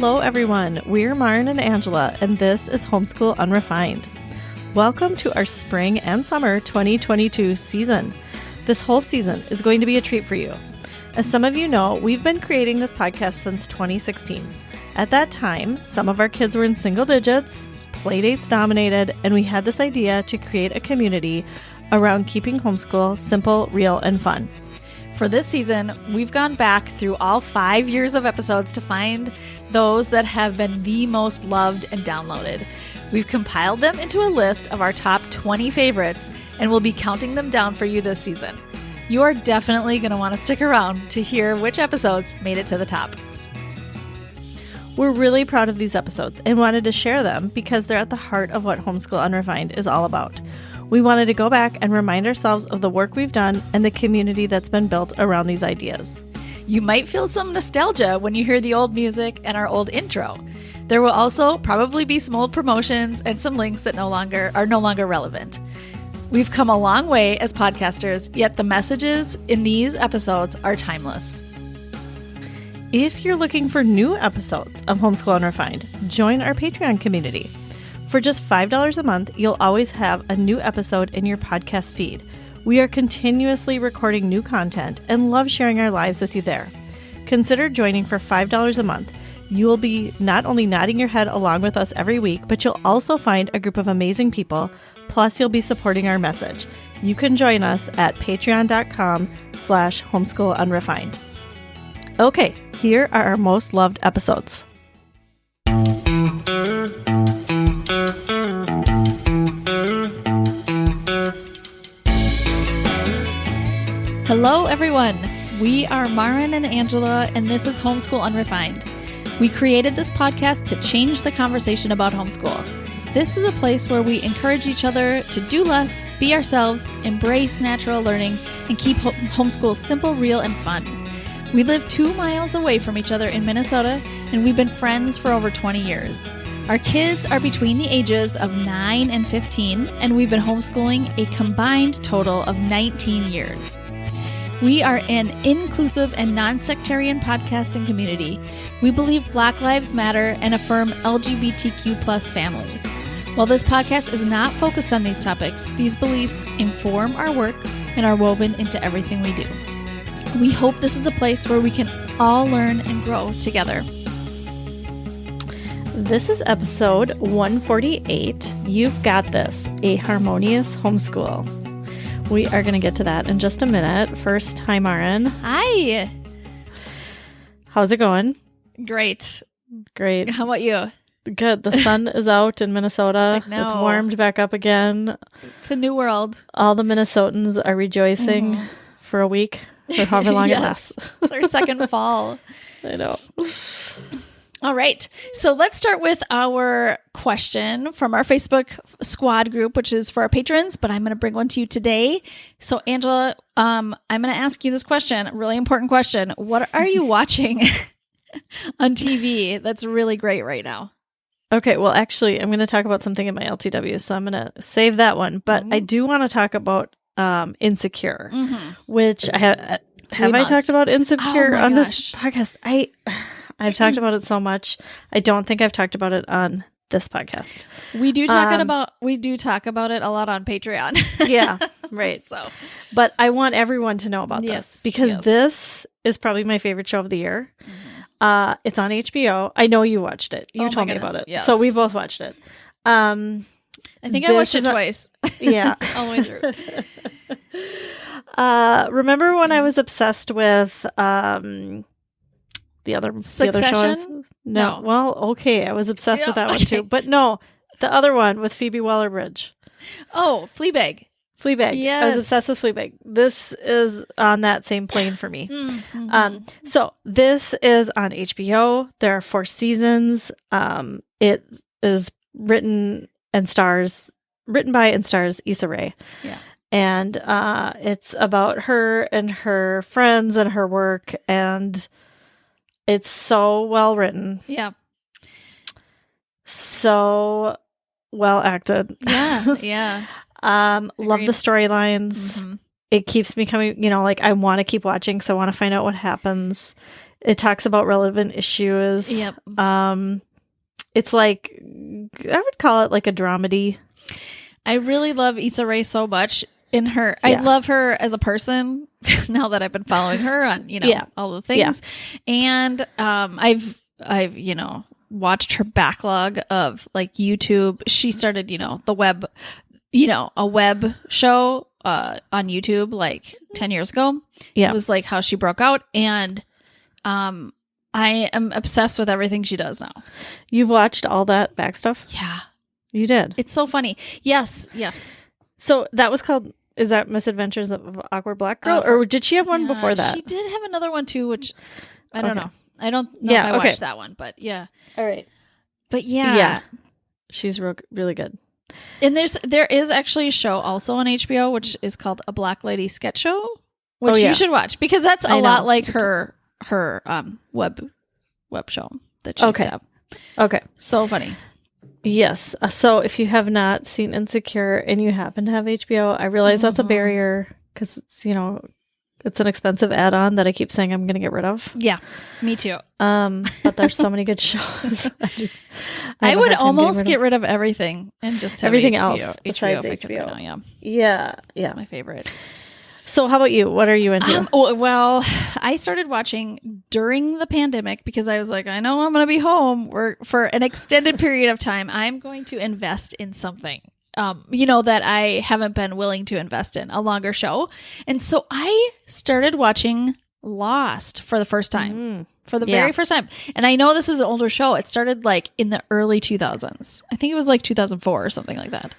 Hello, everyone. We're Maren and Angela, and this is Homeschool Unrefined. Welcome to our spring and summer 2022 season. This whole season is going to be a treat for you. As some of you know, we've been creating this podcast since 2016. At that time, some of our kids were in single digits, playdates dominated, and we had this idea to create a community around keeping homeschool simple, real, and fun. For this season, we've gone back through all 5 years of episodes to find those that have been the most loved and downloaded. We've compiled them into a list of our top 20 favorites, and we'll be counting them down for you this season. You are definitely going to want to stick around to hear which episodes made it to the top. We're really proud of these episodes and wanted to share them because they're at the heart of what Homeschool Unrefined is all about. We wanted to go back and remind ourselves of the work we've done and the community that's been built around these ideas. You might feel some nostalgia when you hear the old music and our old intro. There will also probably be some old promotions and some links that are no longer relevant. We've come a long way as podcasters, yet the messages in these episodes are timeless. If you're looking for new episodes of Homeschool Unrefined, join our Patreon community. For just $5 a month, you'll always have a new episode in your podcast feed. We are continuously recording new content and love sharing our lives with you there. Consider joining for $5 a month. You will be not only nodding your head along with us every week, but you'll also find a group of amazing people, plus you'll be supporting our message. You can join us at patreon.com/homeschoolunrefined. Okay, here are our most loved episodes. Hello, everyone. We are Maren and Angela, and this is Homeschool Unrefined. We created this podcast to change the conversation about homeschool. This is a place where we encourage each other to do less, be ourselves, embrace natural learning, and keep homeschool simple, real, and fun. We live 2 miles away from each other in Minnesota, and we've been friends for over 20 years. Our kids are between the ages of 9 and 15, and we've been homeschooling a combined total of 19 years. We are an inclusive and non-sectarian podcasting community. We believe Black Lives Matter and affirm LGBTQ+ families. While this podcast is not focused on these topics, these beliefs inform our work and are woven into everything we do. We hope this is a place where we can all learn and grow together. This is episode 148. You've Got This, a Harmonious Homeschool. We are going to get to that in just a minute. First, hi, Maren. Hi. How's it going? Great. Great. How about you? Good. The sun is out in Minnesota. It's warmed back up again. It's a new world. All the Minnesotans are rejoicing for a week, for however long it lasts. It's our second fall. I know. All right. So let's start with our question from our Facebook squad group, which is for our patrons, but I'm going to bring one to you today. So Angela, I'm going to ask you this question, a really important question. What are you watching on TV that's really great right now? Okay. Well, actually, I'm going to talk about something in my LTW, so I'm going to save that one. But I do want to talk about Insecure, which I talked about Insecure on this podcast? I've talked about it so much. I don't think I've talked about it on this podcast. We do talk about it a lot on Patreon. Yeah, right. But I want everyone to know about this because this is probably my favorite show of the year. It's on HBO. I know you watched it. You told me about it. Yes. So we both watched it. I think I watched it twice. Yeah. All the way through. Remember when I was obsessed with the other shows? No. Well, okay. I was obsessed with that one too. But no, the other one with Phoebe Waller-Bridge. Oh, Fleabag. Yes. I was obsessed with Fleabag. This is on that same plane for me. So this is on HBO. There are 4 seasons. It is written by and stars Issa Rae. Yeah. And it's about her and her friends and her work, and it's so well written. Yeah. So well acted. Yeah. Love the storylines. It keeps me coming, I want to keep watching, so I want to find out what happens. It talks about relevant issues. Yep. It's like, I would call it like a dramedy. I really love Issa Rae so much. I love her as a person now that I've been following her on, all the things. Yeah. And I've watched her backlog of like YouTube. She started, the web, a web show on YouTube like 10 years ago. Yeah. It was like how she broke out. And I am obsessed with everything she does now. You've watched all that back stuff? Yeah. You did? It's so funny. Yes. So that was called, is that Misadventures of Awkward Black Girl? Or did she have one before that? She did have another one too, which I don't know. I don't know if I watched that one, but yeah. All right. But yeah. Yeah. She's really good. And there is actually a show also on HBO, which is called A Black Lady Sketch Show, which you should watch because that's a lot like her web show that she used to have. Okay. So funny. Yes. So if you have not seen Insecure and you happen to have HBO, I realize that's a barrier because it's, it's an expensive add-on that I keep saying I'm going to get rid of. Yeah, me too. But there's so many good shows. I would almost get rid of everything and just have everything HBO, else besides HBO. Right now, Yeah. It's my favorite. So how about you? What are you into? Well, I started watching during the pandemic because I was like, I know I'm going to be home for an extended period of time. I'm going to invest in something, that I haven't been willing to invest in, a longer show. And so I started watching Lost for the first time, very first time. And I know this is an older show. It started like in the early 2000s. I think it was like 2004 or something like that.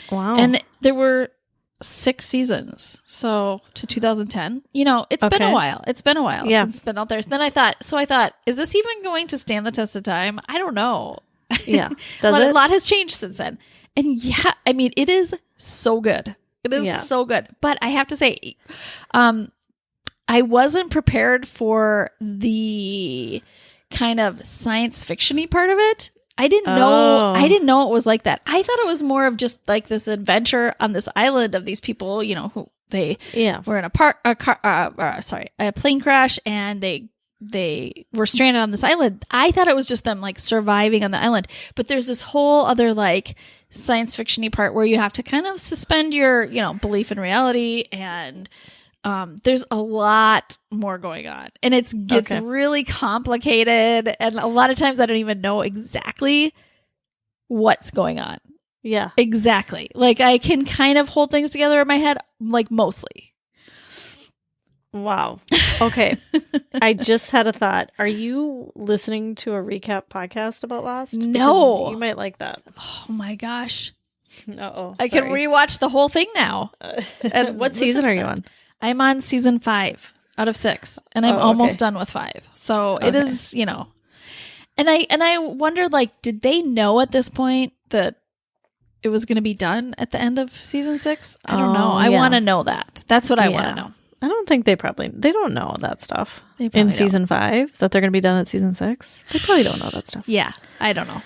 Wow. And there were 6 seasons, so to 2010. It's been a while. It's been a while since it's been out there. Then I thought, is this even going to stand the test of time? I don't know. Yeah, a lot has changed since then. And it is so good. It is so good. But I have to say, I wasn't prepared for the kind of science fiction-y part of it. I didn't know it was like that. I thought it was more of just like this adventure on this island of these people, who they were in a plane crash and they were stranded on this island. I thought it was just them like surviving on the island, but there's this whole other like science fiction-y part where you have to kind of suspend your, belief in reality, and there's a lot more going on, and it gets really complicated. And a lot of times I don't even know exactly what's going on. Yeah, exactly. Like I can kind of hold things together in my head, like mostly. Wow. Okay. I just had a thought. Are you listening to a recap podcast about Lost? No. Because you might like that. Oh my gosh. Uh-oh. I can rewatch the whole thing now. And what season are you on? I'm on season 5 out of 6, and I'm almost done with 5. So it is, and I wondered, like, did they know at this point that it was going to be done at the end of season 6? I don't know. I want to know that. That's what I want to know. I don't think they don't know that stuff in season 5 that they're going to be done at season 6. They probably don't know that stuff. Yeah, I don't know.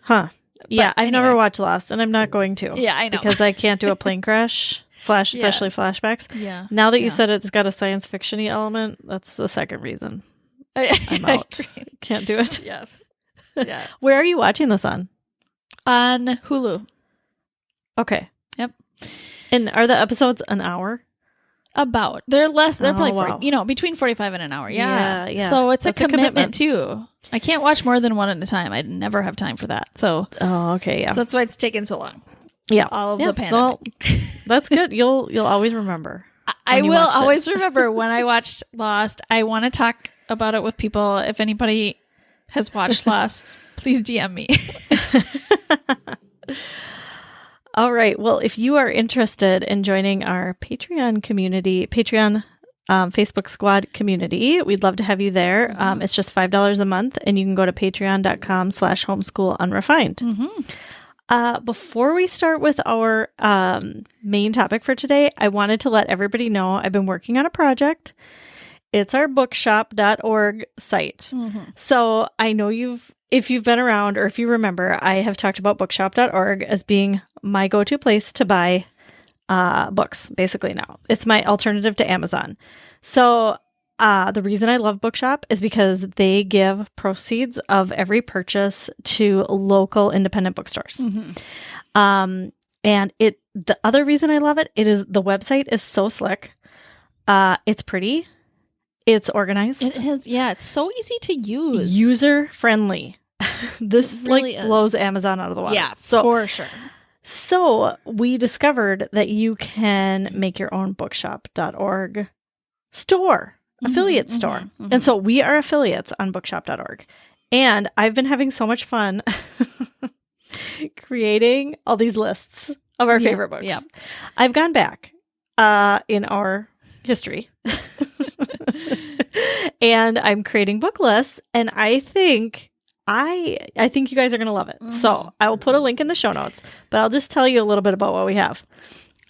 Huh. But I've never watched Lost, and I'm not going to. Yeah, I know. Because I can't do a plane crash. Especially flashbacks. Yeah. Now that you said it's got a science fiction-y element, that's the second reason I'm out. Can't do it. Yes. Yeah. Where are you watching this on? On Hulu. Okay. Yep. And are the episodes an hour? About. They're less. They're probably between 45 and an hour. Yeah. Yeah. So it's a commitment too. I can't watch more than one at a time. I'd never have time for that. So. Oh, okay. Yeah. So that's why it's taken so long. Yeah. All of the pandemic. Well, that's good. You'll always remember. I will always remember when I watched Lost. I want to talk about it with people. If anybody has watched Lost, please DM me. All right. Well, if you are interested in joining our Patreon community, Facebook Squad community, we'd love to have you there. It's just $5 a month, and you can go to patreon.com/homeschoolunrefined. Mm-hmm. Before we start with our main topic for today, I wanted to let everybody know I've been working on a project. It's our bookshop.org site. Mm-hmm. So I know if you've been around or if you remember, I have talked about bookshop.org as being my go-to place to buy books, basically now. It's my alternative to Amazon. So the reason I love Bookshop is because they give proceeds of every purchase to local independent bookstores. And the other reason I love it is the website is so slick. It's pretty. It's organized. It is. Yeah. It's so easy to use. User friendly. This really blows Amazon out of the water. Yeah, for sure. So we discovered that you can make your own bookshop.org store, affiliate store. And so we are affiliates on bookshop.org. And I've been having so much fun creating all these lists of our favorite books. Yeah. I've gone back in our history and I'm creating book lists, and I think you guys are going to love it. So I will put a link in the show notes, but I'll just tell you a little bit about what we have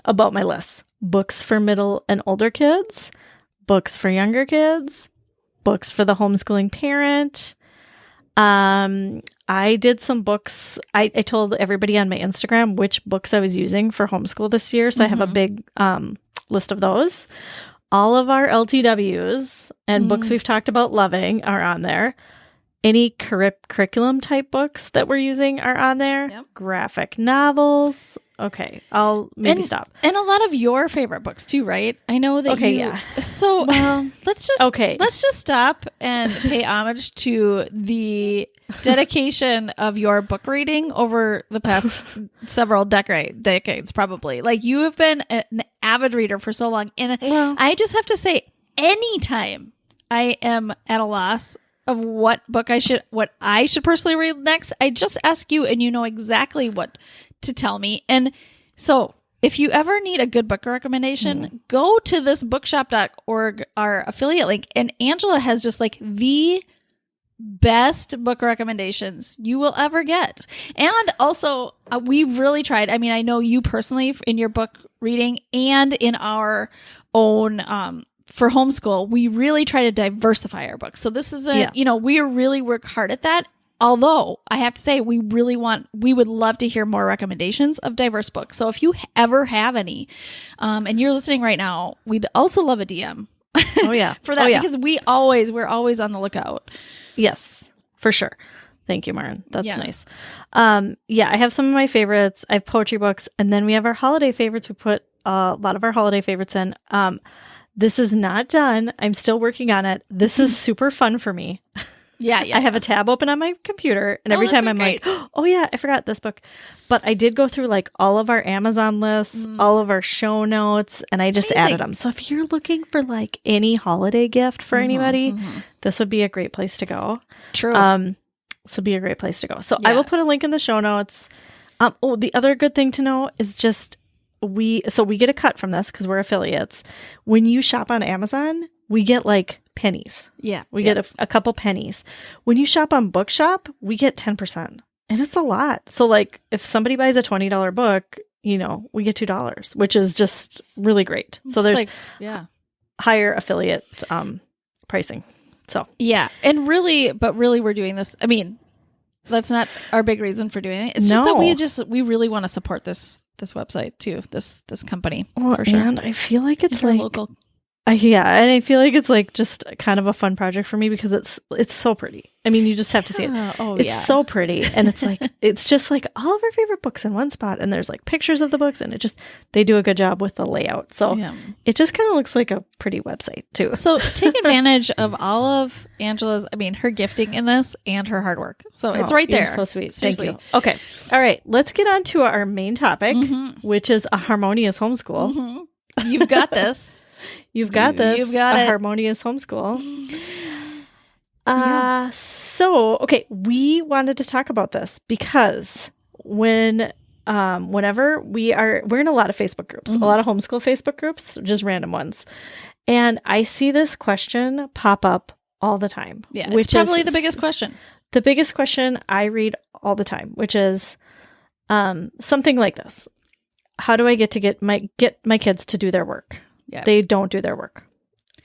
about my lists. Books for middle and older kids, books for younger kids, books for the homeschooling parent. I did some books. I told everybody on my Instagram which books I was using for homeschool this year. So I have a big list of those. All of our LTWs and books we've talked about loving are on there. Any curriculum type books that we're using are on there. Yep. Graphic novels. Okay, I'll maybe stop. And a lot of your favorite books too, right? I know that So let's just stop and pay homage to the dedication of your book reading over the past several decades, probably. Like, you have been an avid reader for so long. And I just have to say, anytime I am at a loss of what I should personally read next, I just ask you, and you know exactly what to tell me. And so if you ever need a good book recommendation, go to this bookshop.org, our affiliate link, and Angela has just like the best book recommendations you will ever get. And also, we've really tried. I mean, I know you personally in your book reading and in our own for homeschool, we really try to diversify our books. So this is we really work hard at that. Although I have to say, we would love to hear more recommendations of diverse books. So if you ever have any, and you're listening right now, we'd also love a DM. Oh yeah. For that, because we're always on the lookout. Yes, for sure. Thank you, Maren. That's nice. I have some of my favorites. I have poetry books, and then we have our holiday favorites. We put a lot of our holiday favorites in. This is not done. I'm still working on it. This is super fun for me. Yeah. I have a tab open on my computer, and every time I'm like, oh yeah, I forgot this book. But I did go through like all of our Amazon lists, all of our show notes, and I just added them. So if you're looking for like any holiday gift for anybody, this would be a great place to go. True. So be a great place to go. So I will put a link in the show notes. The other good thing to know is just we get a cut from this because we're affiliates. When you shop on Amazon, we get like pennies. Yeah. We get a couple pennies. When you shop on Bookshop, we get 10%. And it's a lot. So like if somebody buys a $20 book, we get $2, which is just really great. So there's higher affiliate pricing. So yeah. And really we're doing this. I mean, that's not our big reason for doing it. It's just that we really want to support this website too, this company. Well, for sure. And I feel like it's like local. And I feel like it's like just kind of a fun project for me because it's so pretty. I mean, you just have to see it. It's so pretty, and it's like it's just like all of our favorite books in one spot, and there's like pictures of the books, and they do a good job with the layout. So it just kind of looks like a pretty website too. So take advantage of all of Angela's, her gifting in this and her hard work. So it's right there. You're so sweet. Seriously. Thank you. Okay. All right. Let's get on to our main topic, which is a harmonious homeschool. You've got this. You've got this. You've got it. Harmonious homeschool. So, okay, we wanted to talk about this because whenever we're in a lot of Facebook groups, a lot of homeschool Facebook groups, just random ones. And I see this question pop up all the time. Yeah, which is probably the biggest question. The biggest question I read all the time, which is something like this. How do I get my kids to do their work? Yeah. They don't do their work.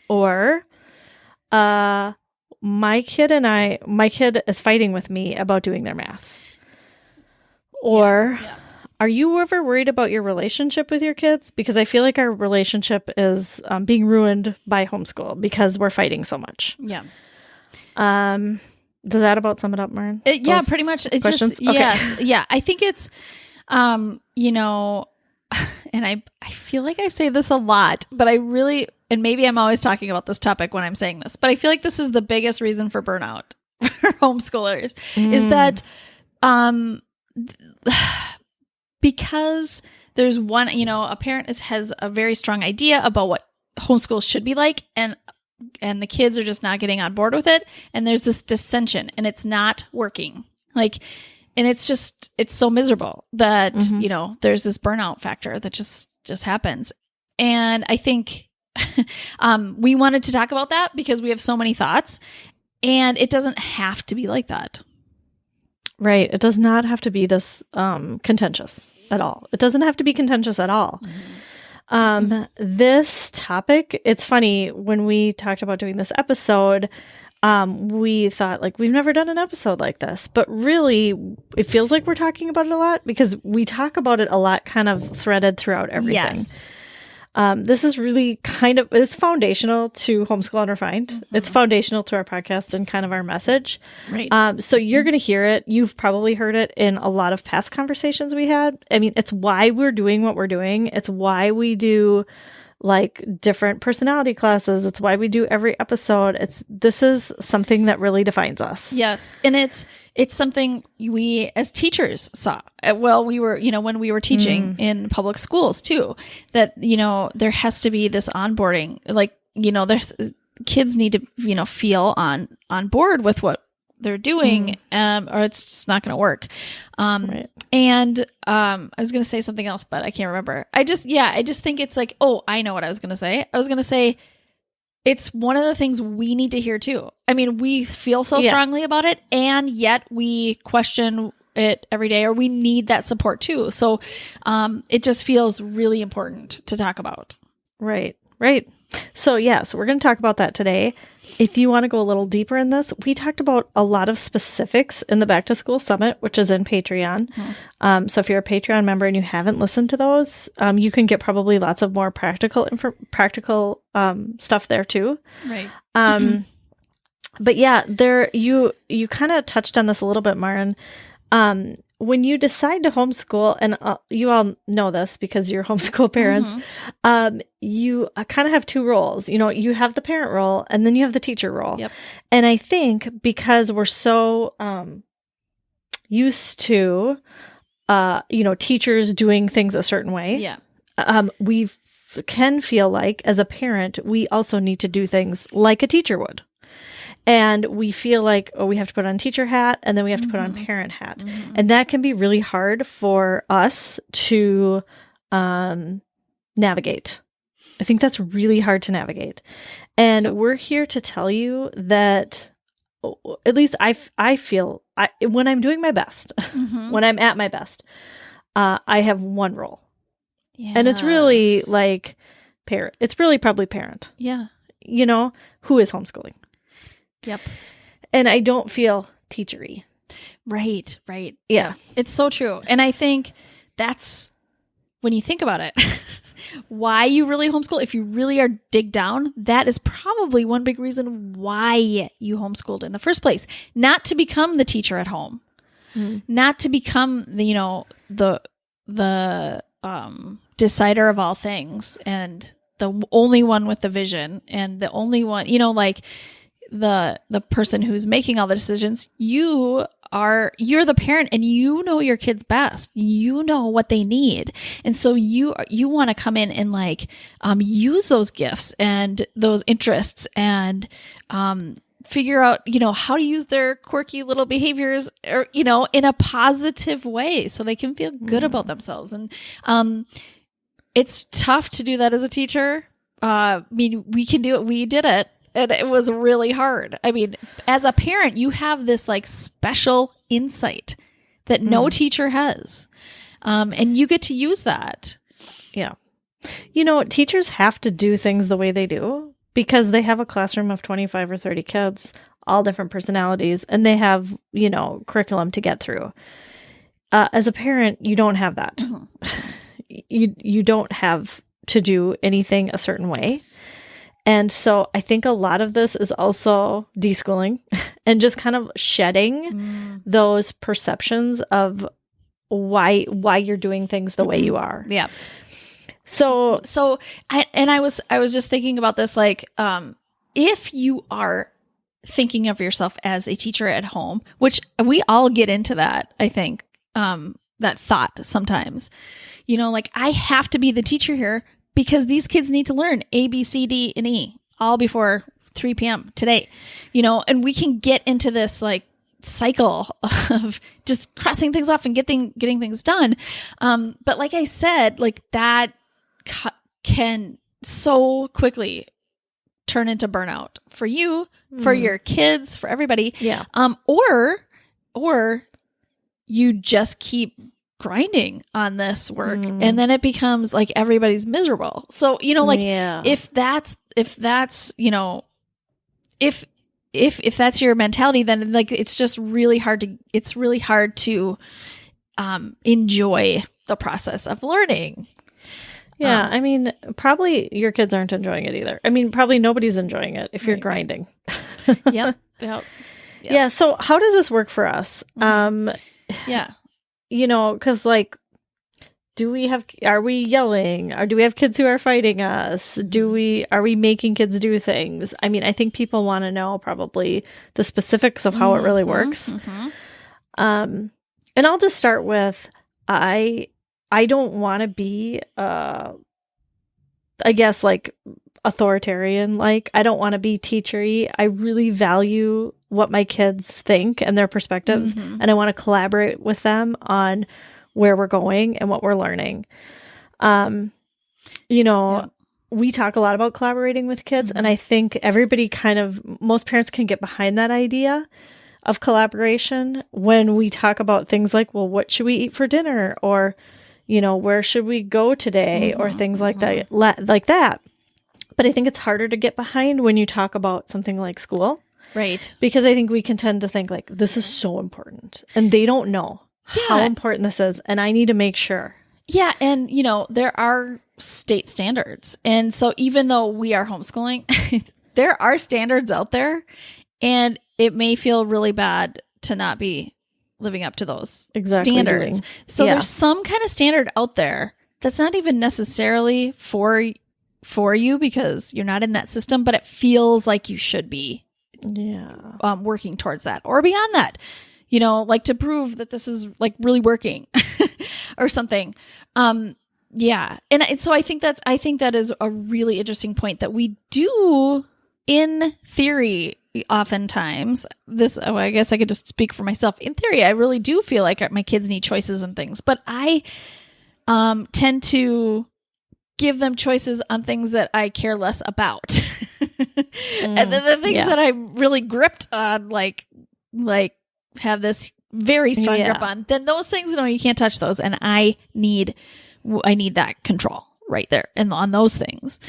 Or my kid is fighting with me about doing their math. Or Are you ever worried about your relationship with your kids? Because I feel like our relationship is being ruined by homeschool because we're fighting so much. Yeah. Does that about sum it up, Maren? Yeah, pretty much. It's questions? just, yes. Yeah. I think it's, you know, and I feel like I say this a lot, but I really, and maybe I'm always talking about this topic when I'm saying this, but I feel like this is the biggest reason for burnout for homeschoolers is that, because there's one, you know, a parent has a very strong idea about what homeschool should be like, and the kids are just not getting on board with it. And there's this dissension and it's not working. Like, and it's so miserable that, you know, there's this burnout factor that just happens. And I think, we wanted to talk about that because we have so many thoughts, and it doesn't have to be like that. Right. It does not have to be this, contentious at all. It doesn't have to be contentious at all. This topic, it's funny, when we talked about doing this episode, we thought, like, we've never done an episode like this, but really it feels like we're talking about it a lot because we talk about it a lot, kind of threaded throughout everything. Yes. This is really it's foundational to Homeschool Unrefined. It's foundational to our podcast and kind of our message. Right. So you're going to hear it. You've probably heard it in a lot of past conversations we had. I mean, it's why we're doing what we're doing. It's why we do like different personality classes. It's why we do every episode. This is something that really defines us. Yes. And it's something we as teachers saw. Well, we were, you know, when we were teaching in public schools too, that, you know, there has to be this onboarding, like, you know, there's kids need to, you know, feel on board with what they're doing, or it's just not going to work. Right. And I was going to say something else, but I can't remember. I just think it's like, oh, I know what I was going to say. I was going to say it's one of the things we need to hear too. I mean, we feel so strongly about it, and yet we question it every day, or we need that support too. So it just feels really important to talk about. Right. So we're going to talk about that today. If you want to go a little deeper in this, we talked about a lot of specifics in the Back to School Summit, which is in Patreon. So if you're a Patreon member and you haven't listened to those, you can get probably lots of more practical stuff there too. Right. But yeah, you kind of touched on this a little bit, Maren. When you decide to homeschool, and you all know this because you're homeschool parents, you kind of have two roles. You know, you have the parent role and then you have the teacher role. Yep. And I think because we're so used to, you know, teachers doing things a certain way, we can feel like as a parent, we also need to do things like a teacher would. And we feel like, oh, we have to put on teacher hat and then we have to put on parent hat. And that can be really hard for us to navigate. I think that's really hard to navigate. And we're here to tell you that, at least I feel, when I'm doing my best, when I'm at my best, I have one role. Yes. And it's really like parent. It's really probably parent. Yeah. You know, who is homeschooling. Yep. And I don't feel teachery. Right. Yeah. It's so true. And I think that's, when you think about it, why you really homeschool, if you really are dig down, that is probably one big reason why you homeschooled in the first place. Not to become the teacher at home. Not to become, you know, the decider of all things and the only one with the vision and the only one, you know, like, the person who's making all the decisions. You're the parent and you know your kids best. You know what they need. And so you want to come in and like, use those gifts and those interests and, figure out, you know, how to use their quirky little behaviors or, you know, in a positive way so they can feel good about themselves. And, it's tough to do that as a teacher. I mean, we can do it. We did it. And it was really hard. I mean, as a parent, you have this like special insight that no teacher has. And you get to use that. Yeah. You know, teachers have to do things the way they do because they have a classroom of 25 or 30 kids, all different personalities, and they have, you know, curriculum to get through. As a parent, you don't have that. you don't have to do anything a certain way. And so I think a lot of this is also deschooling and just kind of shedding those perceptions of why you're doing things the way you are. Yeah. So I was just thinking about this, like, if you are thinking of yourself as a teacher at home, which we all get into that, I think, that thought sometimes, like, I have to be the teacher here because these kids need to learn A, B, C, D, and E all before 3 p.m. today, and we can get into this like cycle of just crossing things off and getting things done. But like I said, like that can so quickly turn into burnout for you, for your kids, for everybody. Yeah. Or you just keep grinding on this work and then it becomes like everybody's miserable. So, like if that's your mentality, then like it's just really hard to enjoy the process of learning. Yeah, I mean, probably your kids aren't enjoying it either. I mean, probably nobody's enjoying it if you're grinding. Yep. Yeah, so how does this work for us? Yeah. Because like, are we yelling? Or do we have kids who are fighting us? Are we making kids do things? I mean, I think people want to know probably the specifics of how it really works. And I'll just start with, I don't want to be, I guess, like authoritarian. Like, I don't want to be teachery. I really value what my kids think and their perspectives. And I want to collaborate with them on where we're going and what we're learning. We talk a lot about collaborating with kids. And I think most parents can get behind that idea of collaboration when we talk about things like, well, what should we eat for dinner? Or, where should we go today? Or things like that, But I think it's harder to get behind when you talk about something like school. Right. Because I think we can tend to think like, this is so important. And they don't know how important this is. And I need to make sure. Yeah. And, there are state standards. And so even though we are homeschooling, there are standards out there. And it may feel really bad to not be living up to those standards. So there's some kind of standard out there that's not even necessarily for you because you're not in that system, but it feels like you should be working towards that or beyond that, like to prove that this is like really working or something. Yeah. And so I think that is a really interesting point that we do in theory. Oftentimes I guess I could just speak for myself. In theory, I really do feel like my kids need choices and things, but I tend to give them choices on things that I care less about. And then the things that I'm really gripped on, like have this very strong grip on, then those things, no, you can't touch those. And I need that control right there and on those things.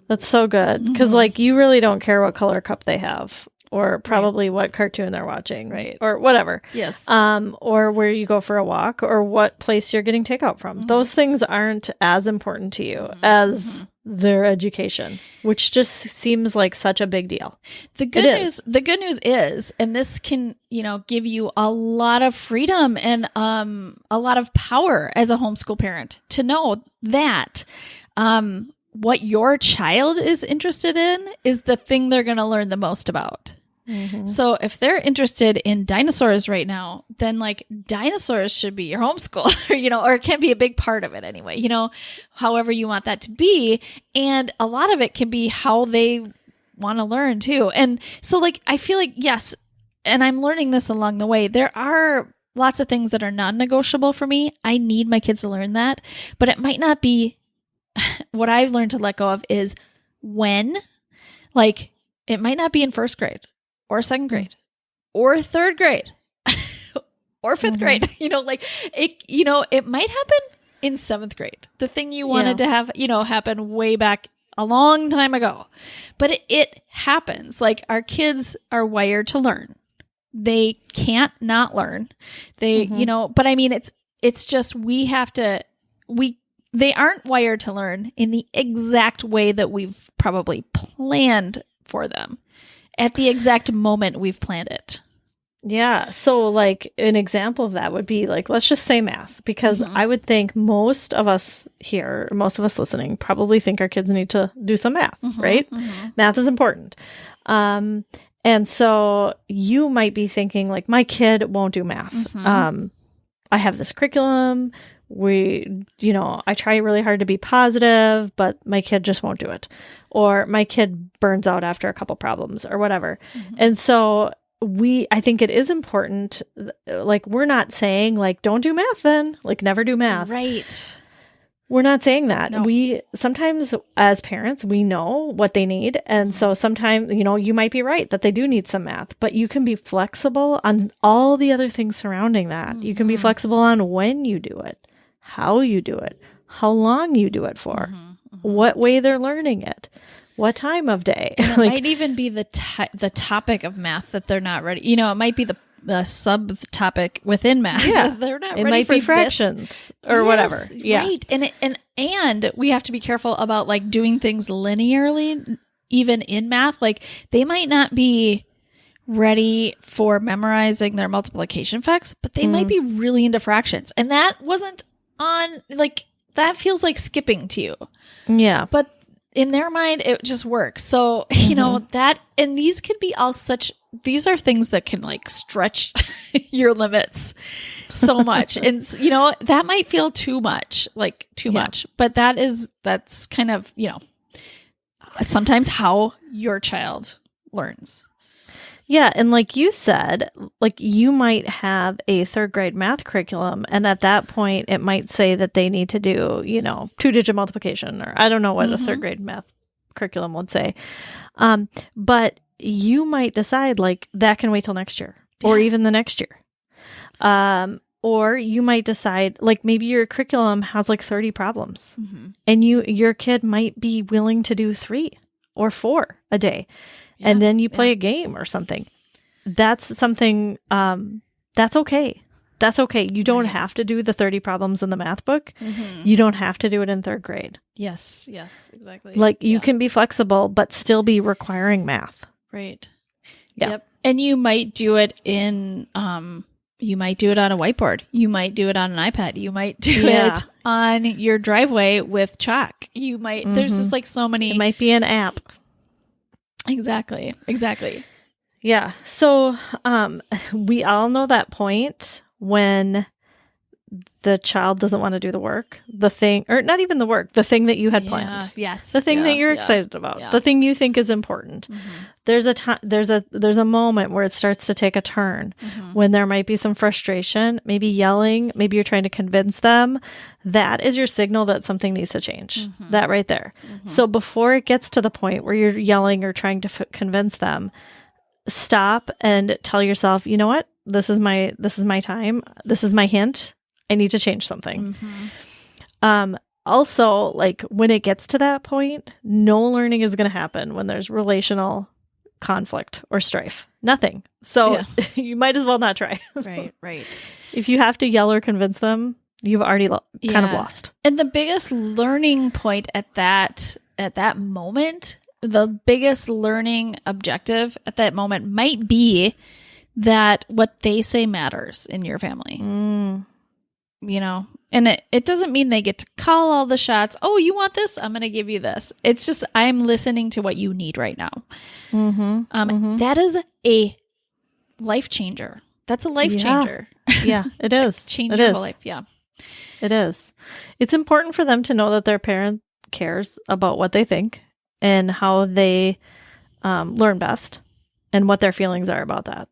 That's so good. Because like, you really don't care what color cup they have or probably what cartoon they're watching, right? Or whatever. Yes. Or where you go for a walk or what place you're getting takeout from. Those things aren't as important to you as their education, which just seems like such a big deal. The good news is, and this can, give you a lot of freedom and a lot of power as a homeschool parent to know that what your child is interested in is the thing they're going to learn the most about. So if they're interested in dinosaurs right now, then like dinosaurs should be your homeschool, or it can be a big part of it anyway, however you want that to be. And a lot of it can be how they want to learn too. And so like, I feel like, yes, and I'm learning this along the way, there are lots of things that are non-negotiable for me. I need my kids to learn that, but it might not be what I've learned to let go of is when, like, it might not be in first grade or second grade or third grade or fifth grade, it might happen in seventh grade. The thing you wanted to have, happen way back a long time ago, but it happens. Like, our kids are wired to learn. They can't not learn. They, but I mean, it's just, we have to they aren't wired to learn in the exact way that we've probably planned for them at the exact moment we've planned it. Yeah. So like an example of that would be like, let's just say math, because I would think most of us here, most of us listening probably think our kids need to do some math, right? Math is important. And so you might be thinking like, my kid won't do math. I have this curriculum. I try really hard to be positive, but my kid just won't do it. Or my kid burns out after a couple problems or whatever. And so I think it is important, like, we're not saying like, don't do math then, like never do math. Right. We're not saying that. No. We sometimes as parents, we know what they need. And so sometimes, you might be right that they do need some math, but you can be flexible on all the other things surrounding that. You can be flexible on when you do it, how you do it, how long you do it for, what way they're learning it. What time of day? And it might even be the topic of math that they're not ready. It might be the subtopic within math. Yeah, they're not it ready might for be fractions or whatever. Yeah, right. And we have to be careful about like doing things linearly, even in math. Like they might not be ready for memorizing their multiplication facts, but they might be really into fractions, and that wasn't on like that feels like skipping to you. Yeah, but in their mind, it just works. So, that, and these could be these are things that can like stretch your limits so much. And, that might feel too much, but that's kind of, sometimes how your child learns. Yeah. And like you said, like you might have a third grade math curriculum. And at that point, it might say that they need to do, 2-digit multiplication, or I don't know what a third grade math curriculum would say. But you might decide like that can wait till next year or even the next year. Or you might decide like maybe your curriculum has like 30 problems and your kid might be willing to do 3 or 4 a day. Yeah, and then you play a game or something. That's something, that's okay. That's okay. You don't have to do the 30 problems in the math book. You don't have to do it in third grade. Yes, exactly. Like you can be flexible, but still be requiring math. Right. Yeah. Yep. And you might do it you might do it on a whiteboard. You might do it on an iPad. You might do it on your driveway with chalk. You might, there's just like so many. It might be an app. Exactly. Yeah. So we all know that point when the child doesn't want to do the work, the thing, or not even the work, the thing that you had planned. Yes. The thing that you're excited about, the thing you think is important. There's a time, there's a moment where it starts to take a turn when there might be some frustration, maybe yelling, maybe you're trying to convince them. That is your signal that something needs to change. That right there. So before it gets to the point where you're yelling or trying to convince them, stop and tell yourself, you know what? This is my time. This is my hint. I need to change something. Also, like when it gets to that point, no learning is going to happen when there's relational conflict or strife. Nothing. So you might as well not try. Right. If you have to yell or convince them, you've already kind of lost. And the biggest learning point at that moment, the biggest learning objective at that moment might be that what they say matters in your family. And it doesn't mean they get to call all the shots. Oh, you want this? I'm going to give you this. It's just, I'm listening to what you need right now. That is a life changer. That's a life changer. Yeah, it is. Change your whole life. Yeah, it is. It's important for them to know that their parent cares about what they think and how they learn best and what their feelings are about that.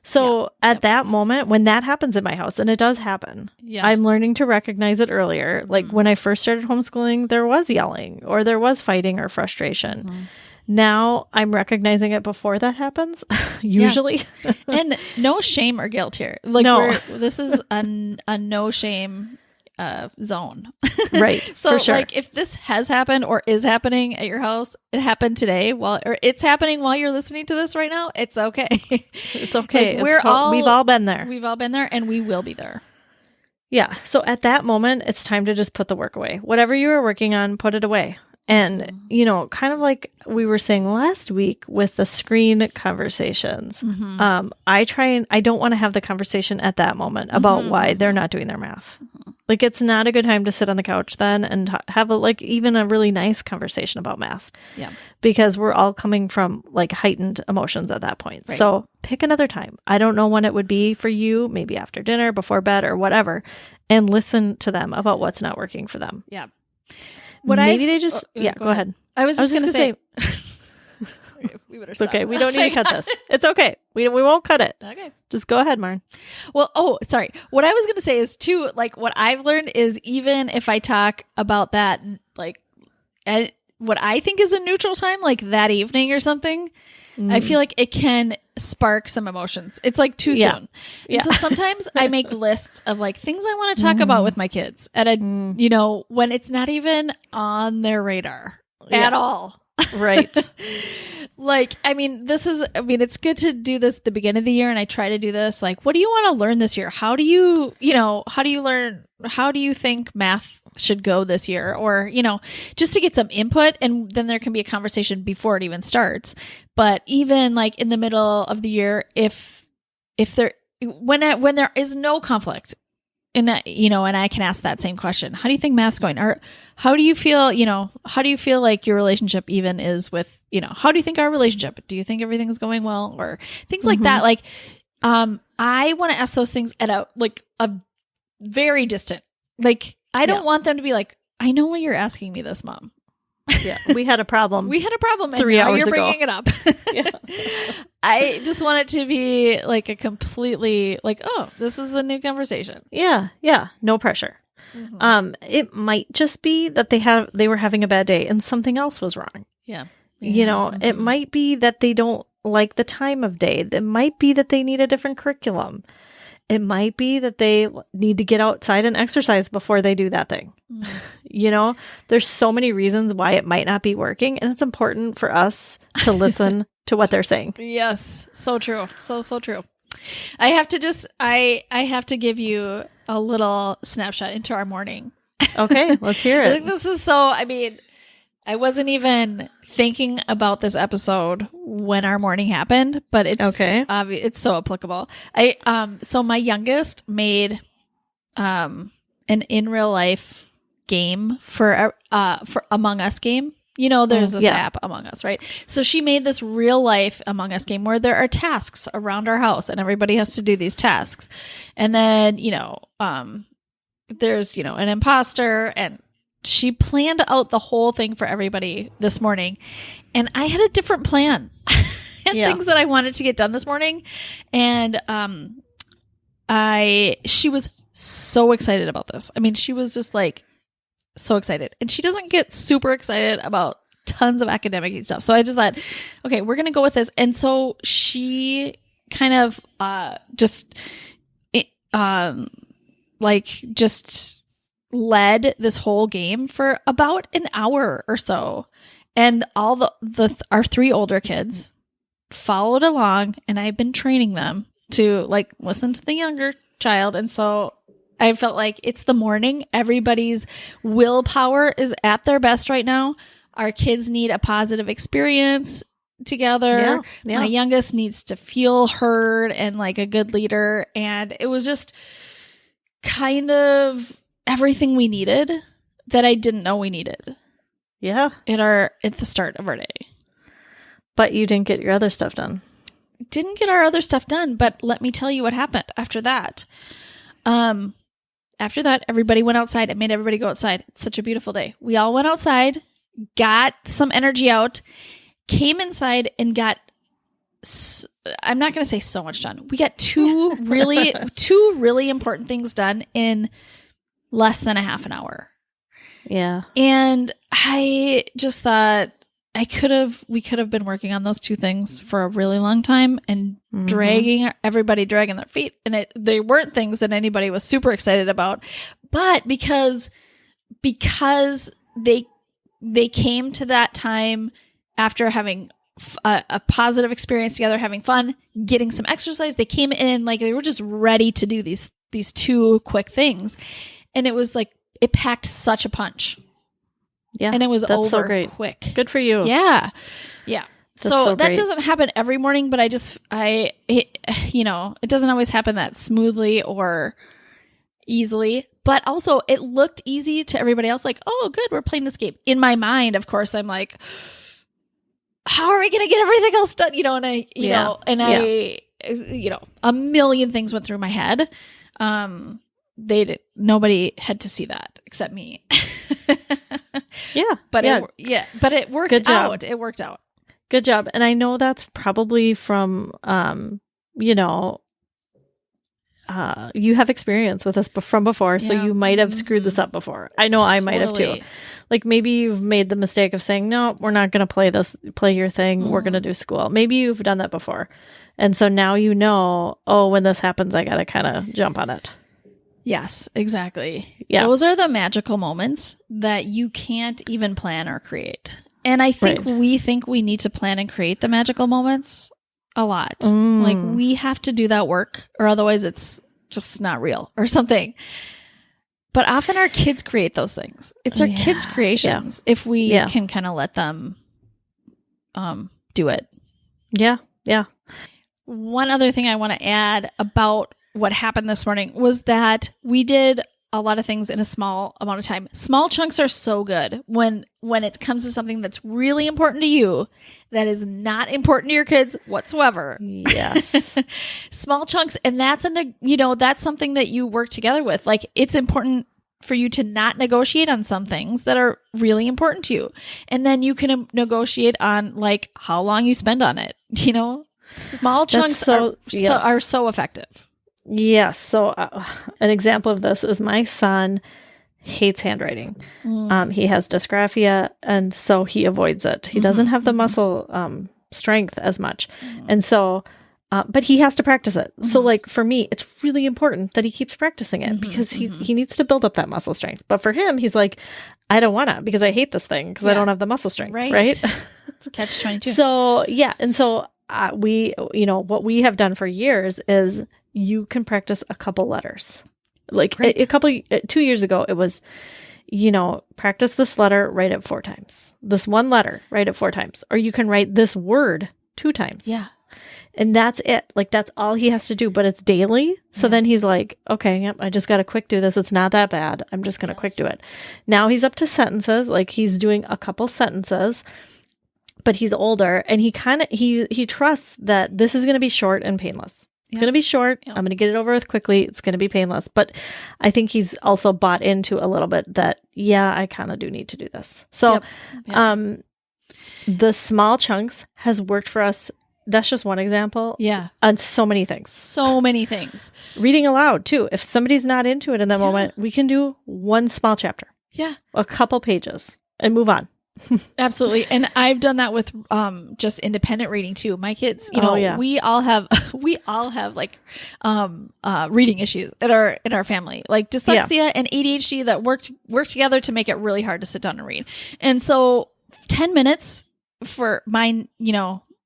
So at that moment, when that happens in my house, and it does happen, I'm learning to recognize it earlier. Like when I first started homeschooling, there was yelling or there was fighting or frustration. Now I'm recognizing it before that happens, usually. And no shame or guilt here. Like this is a no shame zone. Right. So for sure. like if this has happened or is happening at your house, it happened today or it's happening while you're listening to this right now, it's okay. It's okay. Like we've all been there. We've all been there and we will be there. Yeah. So at that moment, it's time to just put the work away. Whatever you were working on, put it away. And, kind of like we were saying last week with the screen conversations, I don't want to have the conversation at that moment about why they're not doing their math. Like, it's not a good time to sit on the couch then and have even a really nice conversation about math. Yeah. Because we're all coming from like heightened emotions at that point. Right. So pick another time. I don't know when it would be for you, maybe after dinner, before bed, or whatever, and listen to them about what's not working for them. Yeah. Go ahead. I was just going to say. We better stop. It's okay. We don't need to cut this. It's okay. We won't cut it. Okay. Just go ahead, Maren. Well, sorry. What I was going to say is too, like, what I've learned is even if I talk about that, like, what I think is a neutral time, like that evening or something, I feel like it can spark some emotions. It's like too soon. Yeah. And so sometimes I make lists of like things I want to talk about with my kids at a, when it's not even on their radar at all. Right. It's good to do this at the beginning of the year. And I try to do this. Like, what do you want to learn this year? How do you think math should go this year? Or, just to get some input, and then there can be a conversation before it even starts. But even like in the middle of the year, when there is no conflict, and I can ask that same question. How do you think math's going? Or how do you feel, how do you feel like your relationship even is with, how do you think our relationship? Do you think everything's going well? Or things like that. Like, I want to ask those things at a very distant, like, I don't want them to be like, I know why you're asking me this, Mom. Yeah. We had a problem. And 3 now hours you're ago. bringing it up. Yeah. I just want it to be like a completely like, oh, this is a new conversation. Yeah. Yeah. No pressure. It might just be that they were having a bad day and something else was wrong. Yeah. It might be that they don't like the time of day. It might be that they need a different curriculum. It might be that they need to get outside and exercise before they do that thing. There's so many reasons why it might not be working. And it's important for us to listen to what they're saying. Yes. So true. So true. I have to give you a little snapshot into our morning. Okay. Let's hear it. I think this is I wasn't even thinking about this episode when our morning happened, but it's okay. It's so applicable. So my youngest made an in real life game for Among Us game. There's this app Among Us, right? So she made this real life Among Us game where there are tasks around our house and everybody has to do these tasks. And then, there's, an imposter, and she planned out the whole thing for everybody this morning. And I had a different plan and things that I wanted to get done this morning. And she was so excited about this. I mean, she was just like so excited. And she doesn't get super excited about tons of academic stuff. So I just thought, okay, we're going to go with this. And so she kind of just led this whole game for about an hour or so. And all our 3 older kids followed along, and I've been training them to like listen to the younger child. And so I felt like it's the morning. Everybody's willpower is at their best right now. Our kids need a positive experience together. Yeah. My youngest needs to feel heard and like a good leader. And it was just kind of everything we needed that I didn't know we needed. Yeah. At the start of our day. But you didn't get your other stuff done. Didn't get our other stuff done, but let me tell you what happened after that. After that, everybody went outside. It made everybody go outside. It's such a beautiful day. We all went outside, got some energy out, came inside, and got, I'm not going to say so much done. We got two really important things done in less than a half an hour. Yeah. And I just thought we could have been working on those 2 things for a really long time and dragging their feet. And they weren't things that anybody was super excited about, but because they came to that time after having a positive experience together, having fun, getting some exercise, they came in like they were just ready to do these these two quick things. And it was like, it packed such a punch. Yeah. And it was that's over so great. quick. Good for you. Yeah. Yeah. So that great. doesn't happen every morning, but it doesn't always happen that smoothly or easily, but also it looked easy to everybody else. Like, oh, good, we're playing this game. In my mind, of course, I'm like, how are we going to get everything else done? A million things went through my head. Nobody had to see that except me. But it worked out. It worked out. Good job. And I know that's probably from, you have experience with this from before, so you might have screwed this up before. I know I might have too. Like maybe you've made the mistake of saying, no, we're not going to play your thing. We're going to do school. Maybe you've done that before. And so now when this happens, I got to kind of jump on it. Yes, exactly. Yeah. Those are the magical moments that you can't even plan or create. And I think we think we need to plan and create the magical moments a lot. Like we have to do that work or otherwise it's just not real or something. But often our kids create those things. It's our kids' creations if we can kind of let them do it. Yeah. Yeah. One other thing I want to add about what happened this morning was that we did a lot of things in a small amount of time. Small chunks are so good when it comes to something that's really important to you that is not important to your kids whatsoever. Yes. Small chunks. And that's that's something that you work together with. Like it's important for you to not negotiate on some things that are really important to you. And then you can negotiate on like how long you spend on it. Small chunks are so effective. Yes. So an example of this is my son hates handwriting. He has dysgraphia, and so he avoids it. He doesn't have the muscle strength as much. And so, but he has to practice it. So like for me, it's really important that he keeps practicing it because he needs to build up that muscle strength. But for him, he's like, I don't want to because I hate this thing because I don't have the muscle strength. Right? It's catch-22. So yeah. And so what we have done for years is you can practice a couple letters. Like 2 years ago, it was, practice this letter, write it 4 times. This one letter, write it 4 times. Or you can write this word 2 times. Yeah. And that's it. Like that's all he has to do, but it's daily. So then he's like, okay, yep, I just got to quick do this. It's not that bad. I'm just going to quick do it. Now he's up to sentences. Like he's doing a couple sentences, but he's older and he trusts that this is going to be short and painless. It's going to be short. I'm going to get it over with quickly. It's going to be painless. But I think he's also bought into a little bit that, I kind of do need to do this. So the small chunks has worked for us. That's just one example. Yeah. On so many things. So many things. Reading aloud, too. If somebody's not into it in that moment, we can do one small chapter. Yeah. A couple pages and move on. Absolutely. And I've done that with just independent reading too. My kids, we all have like reading issues in our family, like dyslexia and ADHD that work together to make it really hard to sit down and read. And so 10 minutes for mine,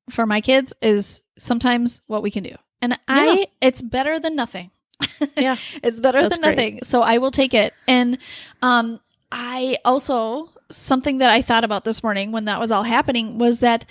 for my kids is sometimes what we can do. And it's better than nothing. Yeah. It's better than nothing. Great. So I will take it. And I also, something that I thought about this morning when that was all happening was that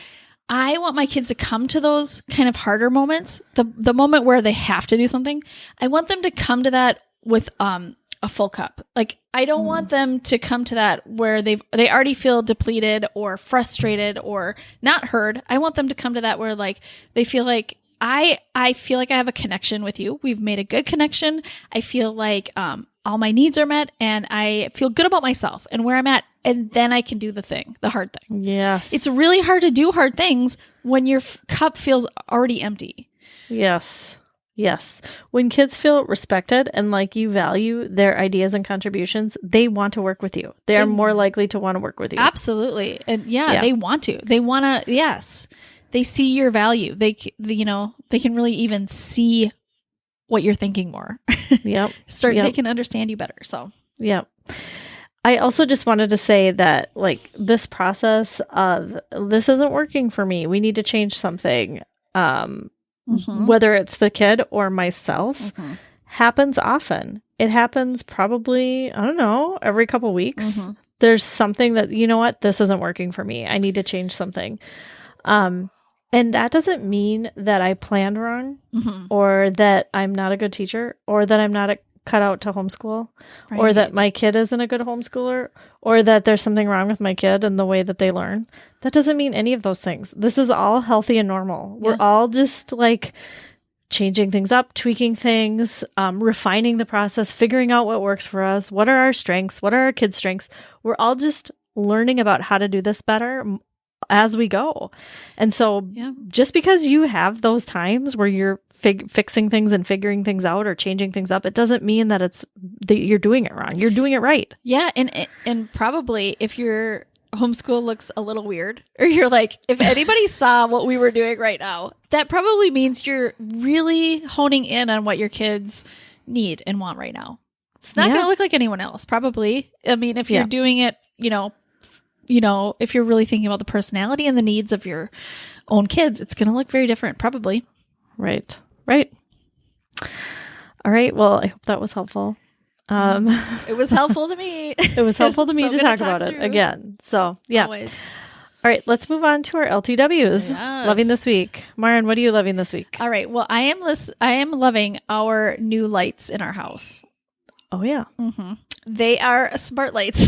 I want my kids to come to those kind of harder moments, the moment where they have to do something. I want them to come to that with a full cup. Like I don't want them to come to that where they already feel depleted or frustrated or not heard. I want them to come to that where like they feel like I feel like I have a connection with you. We've made a good connection. I feel like all my needs are met and I feel good about myself and where I'm at. And then I can do the hard thing. Yes. It's really hard to do hard things when your cup feels already empty. Yes. Yes. When kids feel respected and like you value their ideas and contributions, they want to work with you. They are more likely to want to work with you. Absolutely. And they want to. They want to, yes. They see your value. They can really even see what you're thinking more. Yep. They can understand you better. So, yep. I also just wanted to say that like this process of this isn't working for me. We need to change something. Whether it's the kid or myself happens often. It happens probably, I don't know, every couple weeks. There's something that, you know what, this isn't working for me. I need to change something. And that doesn't mean that I planned wrong or that I'm not a good teacher or that I'm not cut out to homeschool or that my kid isn't a good homeschooler or that there's something wrong with my kid and the way that they learn. That doesn't mean any of those things. This is all healthy and normal. We're all just like changing things up, tweaking things, refining the process, figuring out what works for us. What are our strengths? What are our kids' strengths? We're all just learning about how to do this better as we go. And so just because you have those times where you're fixing things and figuring things out or changing things up, it doesn't mean that you're doing it wrong. You're doing it right. Yeah. And probably if your homeschool looks a little weird, or you're like, if anybody saw what we were doing right now, that probably means you're really honing in on what your kids need and want right now. It's not going to look like anyone else, probably. I mean, if you're doing it, if you're really thinking about the personality and the needs of your own kids, it's going to look very different, probably. Right. All right. Well, I hope that was helpful. It was helpful to me. It was helpful to me to talk about it again. So, yeah. Always. All right. Let's move on to our LTWs. Yes. Loving this week. Maren, what are you loving this week? All right. Well, I am loving our new lights in our house. Oh, yeah. They are smart lights.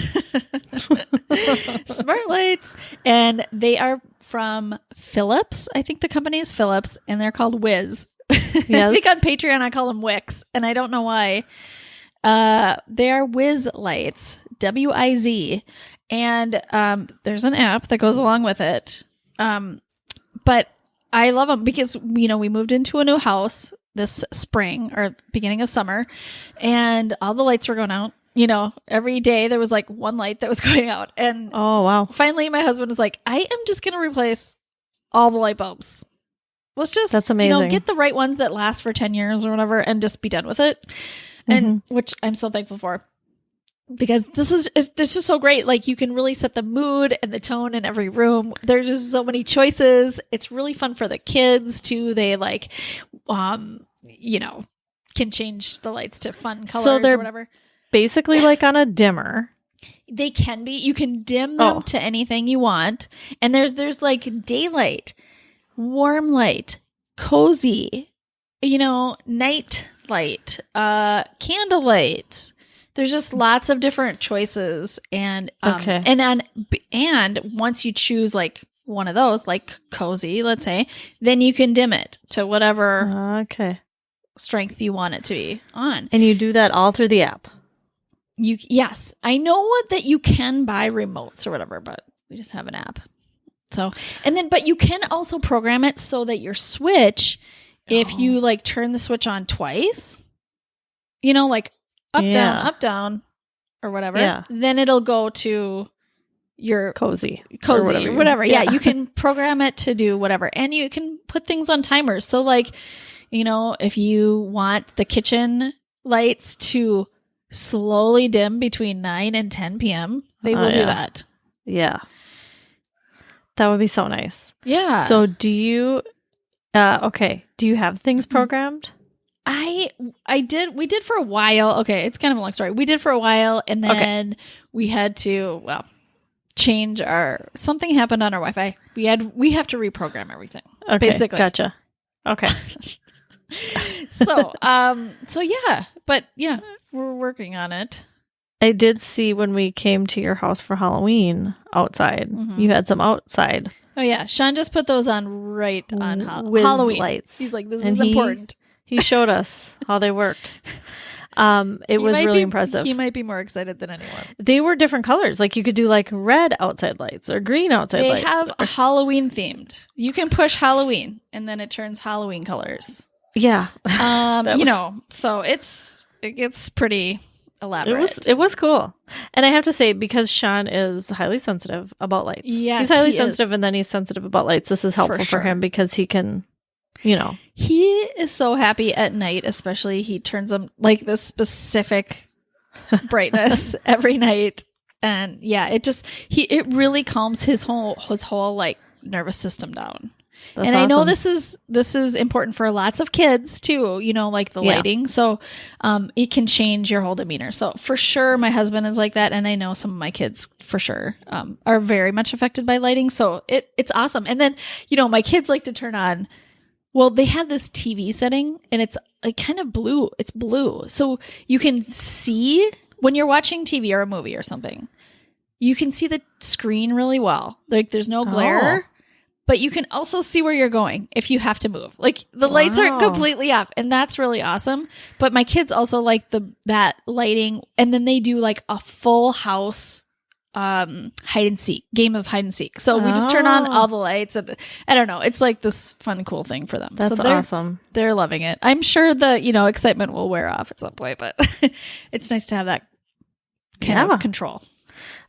Smart lights. And they are from Philips. I think the company is Philips, and they're called Wiz. Yes. I think on Patreon I call them Wix, and I don't know why. They are Wiz lights, WIZ. And there's an app that goes along with it. But I love them because, we moved into a new house this spring or beginning of summer, and all the lights were going out. Every day there was like one light that was going out. And oh, wow. Finally, my husband was like, I am just going to replace all the light bulbs. Let's just, that's amazing. Get the right ones that last for 10 years or whatever and just be done with it. And which I'm so thankful for, because this is just so great. Like, you can really set the mood and the tone in every room. There's just so many choices. It's really fun for the kids too. They can change the lights to fun colors or whatever. Basically like on a dimmer. They can be. You can dim them to anything you want. And there's like daylight, warm light, cozy, night light, candlelight. There's just lots of different choices. And and once you choose like one of those, like cozy, let's say, then you can dim it to whatever strength you want it to be on. And you do that all through the app. Yes, I know that you can buy remotes or whatever, but we just have an app. So, but you can also program it so that your switch, if you like turn the switch on twice, like up, down, or whatever, then it'll go to your cozy or whatever. Yeah, you can program it to do whatever, and you can put things on timers. So like, if you want the kitchen lights to slowly dim between 9 and 10 p.m. They will do that. Yeah. That would be so nice. Yeah. So do you have things programmed? We did for a while. Okay, it's kind of a long story. We did for a while, and then we had to, change something happened on our Wi-Fi. We have to reprogram everything. Okay, basically. Gotcha. Okay. So yeah, but yeah, we're working on it. I did see when we came to your house for Halloween outside, you had some outside. Oh yeah, Sean just put those on right on Wiz Halloween lights. He's like, this is important. He showed us how they worked. It was really impressive. He might be more excited than anyone. They were different colors. Like you could do like red outside lights or green outside lights. They have Halloween themed. You can push Halloween and then it turns Halloween colors. Yeah. So it gets pretty elaborate. It was cool. And I have to say, because Sean is highly sensitive about lights. Yes, he's highly sensitive and then he's sensitive about lights. This is helpful for him because he can, He is so happy at night, especially he turns them like this specific brightness every night. And yeah, it really calms his whole like nervous system down. That's and I know awesome. this is important for lots of kids too, like the lighting. So it can change your whole demeanor. So for sure, my husband is like that. And I know some of my kids for sure are very much affected by lighting. So it's awesome. And then, my kids like to turn on, well, they have this TV setting and it's like kind of blue. It's blue. So you can see when you're watching TV or a movie or something, you can see the screen really well. Like there's no glare. But you can also see where you're going if you have to move. Like the lights aren't completely off, and that's really awesome. But my kids also like that lighting, and then they do like a full house hide and seek game of hide and seek. So we just turn on all the lights, and I don't know. It's like this fun, cool thing for them. That's awesome. They're loving it. I'm sure the excitement will wear off at some point, but it's nice to have that kind of control.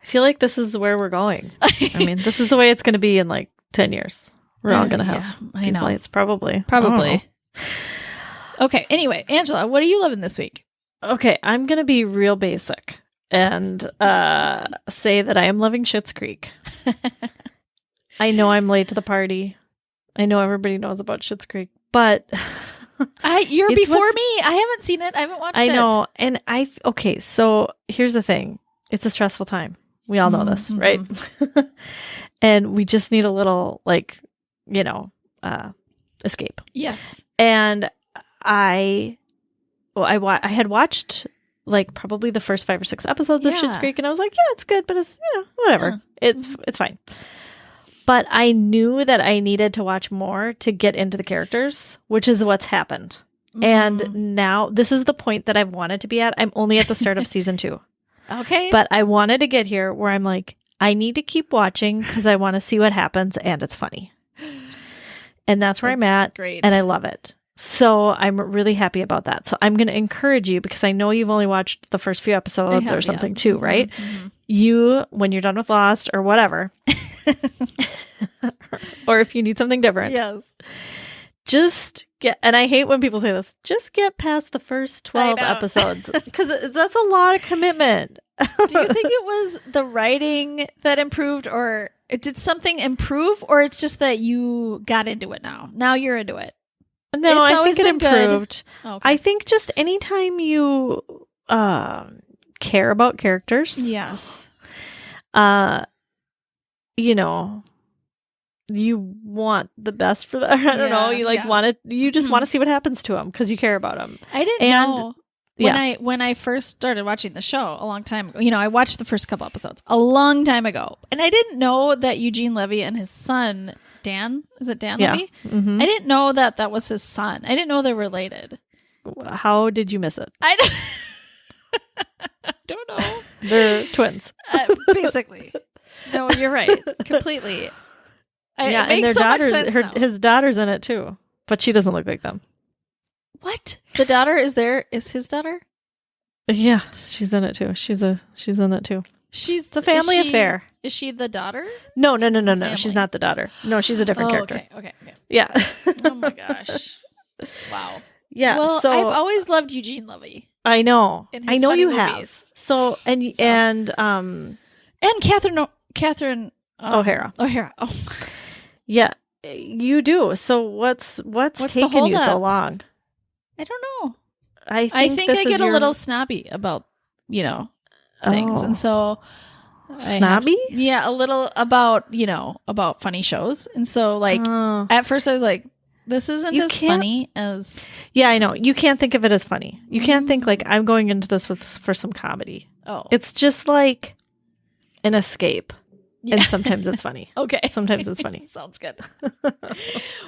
I feel like this is where we're going. I mean, this is the way it's going to be in like 10 years. We're all going to have these lights, probably. Okay. Anyway, Angela, what are you loving this week? Okay. I'm going to be real basic and say that I am loving Schitt's Creek. I know I'm late to the party. I know everybody knows about Schitt's Creek, but you're before me. I haven't seen it. I haven't watched it. I know. And okay. So here's the thing. It's a stressful time. We all know this, right? And we just need a little, escape. Yes. And I had watched probably the first 5 or 6 episodes of Schitt's Creek, and I was like, yeah, it's good, but it's whatever. It's fine. But I knew that I needed to watch more to get into the characters, which is what's happened. And now this is the point that I've wanted to be at. I'm only at the start of season 2. Okay. But I wanted to get here where I'm like, I need to keep watching because I want to see what happens, and it's funny. And that's where I'm at. Great. And I love it. So I'm really happy about that. So I'm going to encourage you, because I know you've only watched the first few episodes or something too, right? Mm-hmm. You, when you're done with Lost or whatever, or if you need something different, just get, and I hate when people say this, just get past the first 12 episodes, because that's a lot of commitment. Do you think it was the writing that improved, or did something improve, or it's just that you got into it now? Now you're into it. No, I think it improved. Oh, okay. I think just anytime you care about characters, yes, you want the best for them. I don't know. You want it. You just want to see what happens to them because you care about them. I didn't know when I first started watching the show a long time ago. I watched the first couple episodes a long time ago, and I didn't know that Eugene Levy and his son Dan, is it Dan Levy? Mm-hmm. I didn't know that was his son. I didn't know they're related. How did you miss it? I don't know. They're twins, basically. No, you're right, completely. And their daughters. His daughter's in it too, but she doesn't look like them. What? The daughter is there? Is his daughter? Yeah, she's in it too. She's in it too. It's a family affair. Is she the daughter? No. She's not the daughter. No, she's a different character. Okay. Yeah. Oh my gosh. Wow. Yeah. Well, so I've always loved Eugene Levy. I know. I know you movies. have. So and Catherine O'Hara. Oh. Yeah, you do. So what's taking you so long? I don't know. I think I get a little snobby about, things. And so snobby? A little about funny shows. And so at first I was like, this isn't as funny as... Yeah, I know. You can't think of it as funny. You can't think I'm going into this for some comedy. Oh. It's just like an escape. Yeah. And sometimes it's funny. Okay. Sometimes it's funny. Sounds good.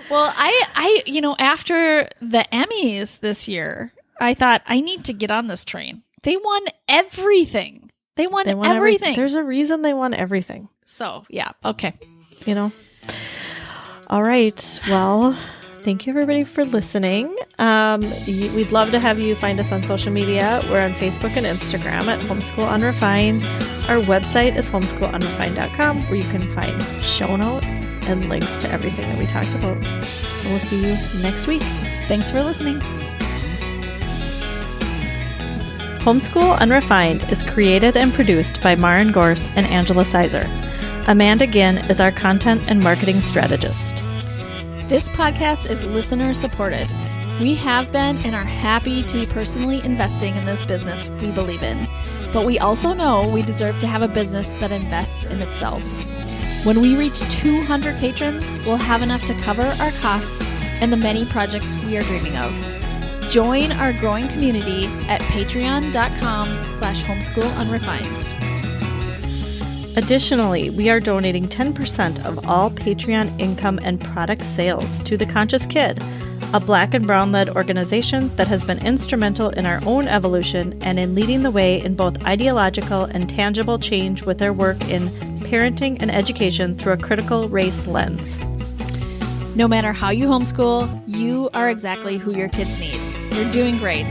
Well, I after the Emmys this year, I thought I need to get on this train. They won everything. They won everything. There's a reason they won everything. So, yeah. Okay. All right. Well, thank you everybody for listening. We'd love to have you find us on social media. We're on Facebook and Instagram at Homeschool Unrefined. Our website is homeschoolunrefined.com, where you can find show notes and links to everything that we talked about. And we'll see you next week. Thanks for listening. Homeschool Unrefined is created and produced by Maren Gorse and Angela Sizer. Amanda Ginn is our content and marketing strategist. This podcast is listener supported. We have been and are happy to be personally investing in this business we believe in. But we also know we deserve to have a business that invests in itself. When we reach 200 patrons, we'll have enough to cover our costs and the many projects we are dreaming of. Join our growing community at patreon.com/homeschoolunrefined. Additionally, we are donating 10% of all Patreon income and product sales to The Conscious Kid, a Black and Brown-led organization that has been instrumental in our own evolution and in leading the way in both ideological and tangible change with their work in parenting and education through a critical race lens. No matter how you homeschool, you are exactly who your kids need. You're doing great.